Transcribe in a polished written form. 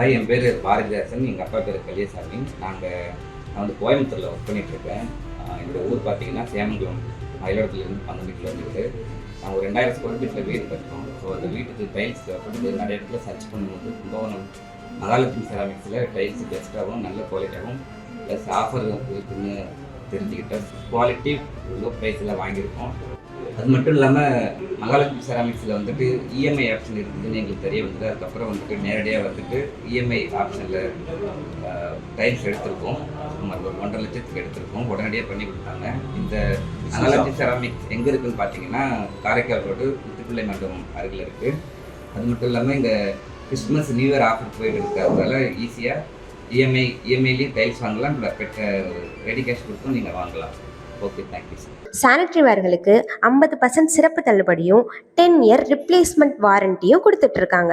Hi, என் பேர் பாரதிதாசன். எங்கள் அப்பா பேர் கலியசாமி. நான் வந்து கோயம்புத்தூரில் ஒர்க் பண்ணிகிட்ருக்கேன். என்னோடய ஊர் பார்த்தீங்கன்னா சேமங்குளம், மயிலாடுதுறையிலேருந்து 12 கிலோமீட்டர். நாங்கள் ஒரு 2000 ஸ்கொயர் ஃபீட்டில் வீடு கட்டுறோம். ஸோ அந்த வீட்டுக்கு டைல்ஸ் தேவைப்படுது. நிறைய இடத்துல சர்ச் பண்ணும்போது கும்பகோணம் மகாலட்சுமி செராமிக்ஸில் டைல்ஸ் பெஸ்ட்டாகவும் நல்ல குவாலிட்டியாகவும் ப்ளஸ் ஆஃபர் இருக்குன்னு தெரிஞ்சுக்கிட்டேன். குவாலிட்டி லோ ப்ரைஸில் வாங்கியிருக்கோம். அது மட்டும் இல்லாமல் மகாலட்சுமி செராமிக்ஸில் வந்துட்டு இஎம்ஐ ஆப்ஷன் இருக்குதுன்னு எங்களுக்கு தெரிய வந்தது. அதுக்கப்புறம் வந்துட்டு நேரடியாக வந்துட்டு இஎம்ஐ ஆப்ஷனில் டைல்ஸ் எடுத்திருக்கோம். சுமார் ஒரு 1.5 லட்சத்துக்கு எடுத்திருக்கோம். உடனடியாக பண்ணி கொடுத்தாங்க. இந்த மகாலட்சுமி செராமிக்ஸ் எங்கே இருக்குதுன்னு பார்த்தீங்கன்னா காரைக்கால் ரோடு முத்துப்பிள்ளை மண்டபம் அருகில் இருக்குது. அது மட்டும் இல்லாமல் இந்த கிறிஸ்மஸ் நியூ இயர் ஆஃபர் போயிட்டு இருக்கிறதால ஈஸியாக இஎம்ஐலேயும் டைல்ஸ் வாங்கலாம். ரெடி கேஷ் கொடுத்தும் நீங்கள் வாங்கலாம். Okay, thank you sir. சானிட்டரி வேர்களுக்கு 50% சிறப்பு தள்ளுபடியும் 10 இயர் ரிப்ளேஸ்மெண்ட் வாரண்டியும் கொடுத்துட்டு இருக்காங்க.